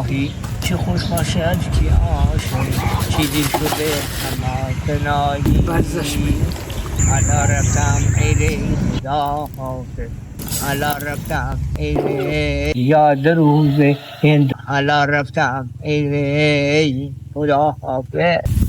گاهی چه خوش باشد که عاشق چیزی شده اما تنهایی حالا رفتم ای خدا حافظ حالا رفتم ای یاد روز هند حالا رفتم ای خدا حافظ.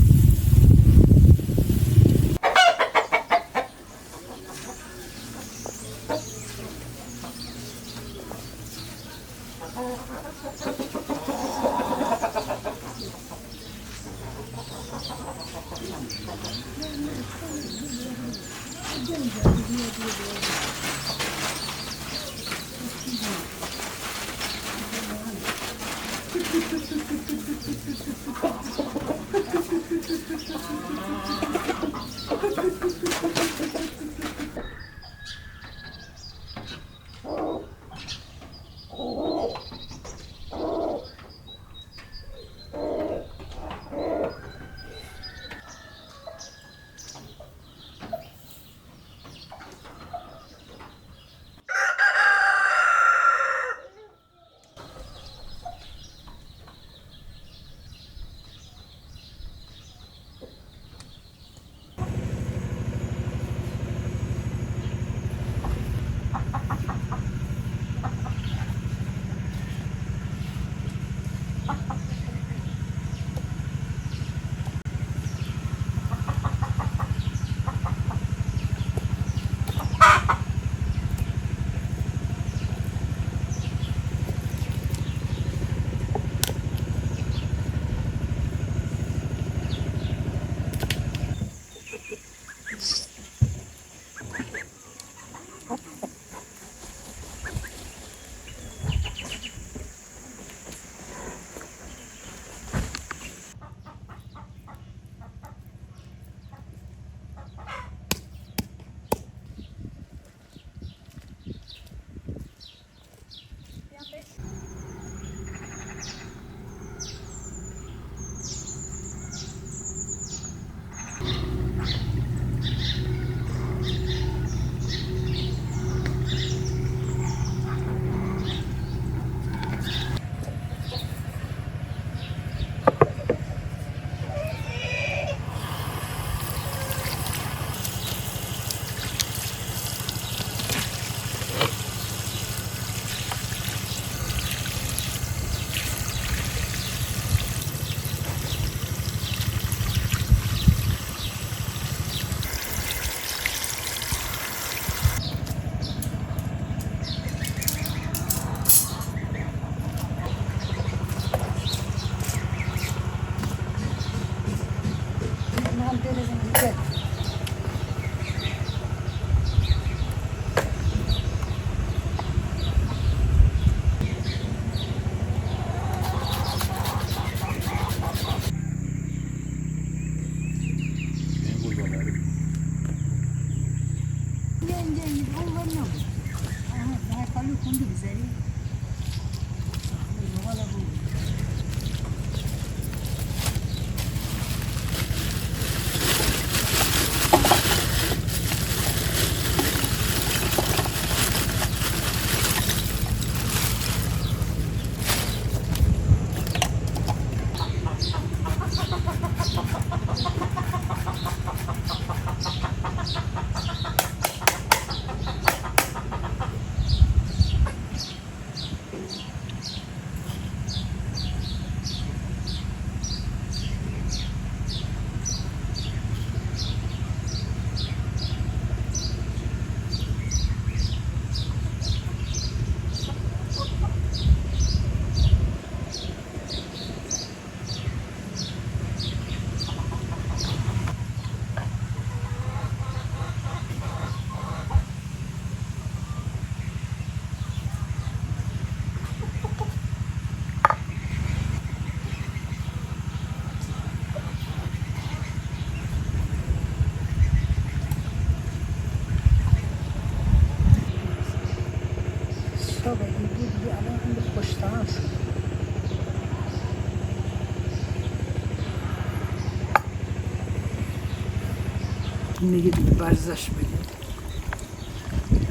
دیگه ورزش بدید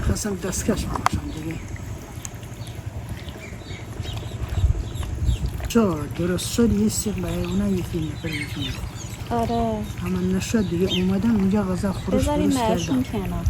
خواستم دستکش باشم دیگه چه درست شد یه سیق برای اونا یکی نفر میتونه. آره اما نشد دیگه اومدم اینجا غذا خورش بذاریم درست برشون کردم. کنار.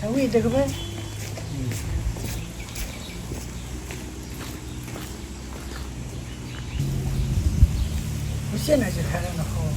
توی دیگه به حسین از کارن خوب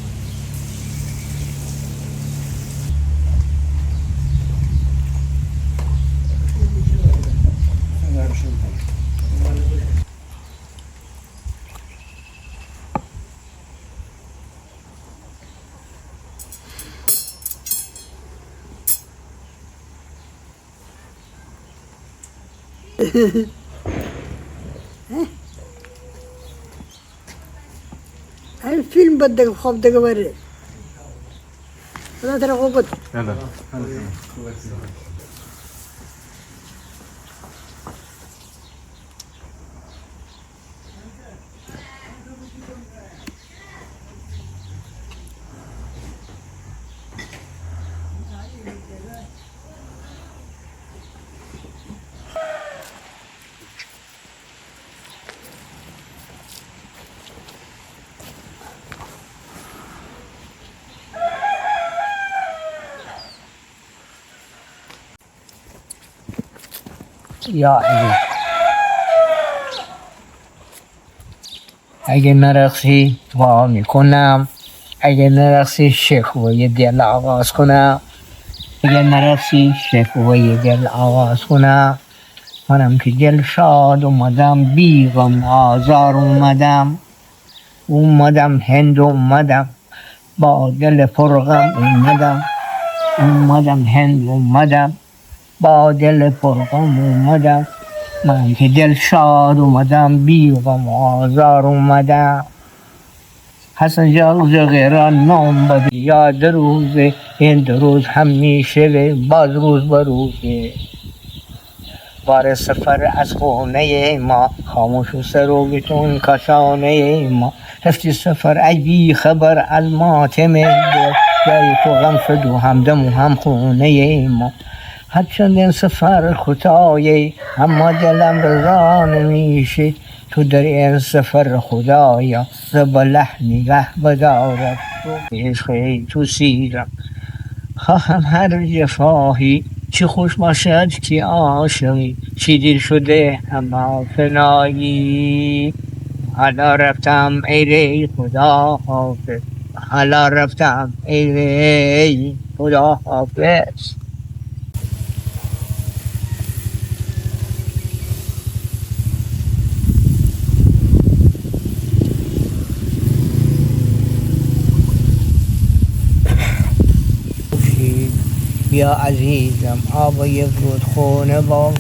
این فیلم بد دیگه خوب دیگه بره خدا ترا خوب بود یا علی اگه نرقصی وا میکنم، اگه نرقصی شکوه دل آغاز کنم، اگه نرقصی شکوه دل آغاز کنم، منم که دل شاد اومدم بی غم آزار اومدم هند اومدم با دل پرغم اومدم هند اومدم با دل پرغم اومدم، من که دل شاد اومدم بی غم آزار اومدم. حسن جاغ غیران نام بده یاد روزه، این دو روز هم میشه باز روز به روزه. بار سفر از خونه ما خاموش و سروگتون کاشانه ما، رفتی سفر ای بی خبر از ماتم دل، جای تو غم شد و همدم و هم خونه ما. هرچند این سفر خدایی اما دلم رضا نمیشه، تو در این سفر خدایا زبله نگه بدارد تو عشقی تو سیرم. خواهم هر جفاهی چی خوش باشد که عاشقی، چی دیر شده اما فنایی. حالا رفتم ای ری خدا حافظ، حالا رفتم ای ری خدا حافظ. بیا عزیزم آب یک رودخونه با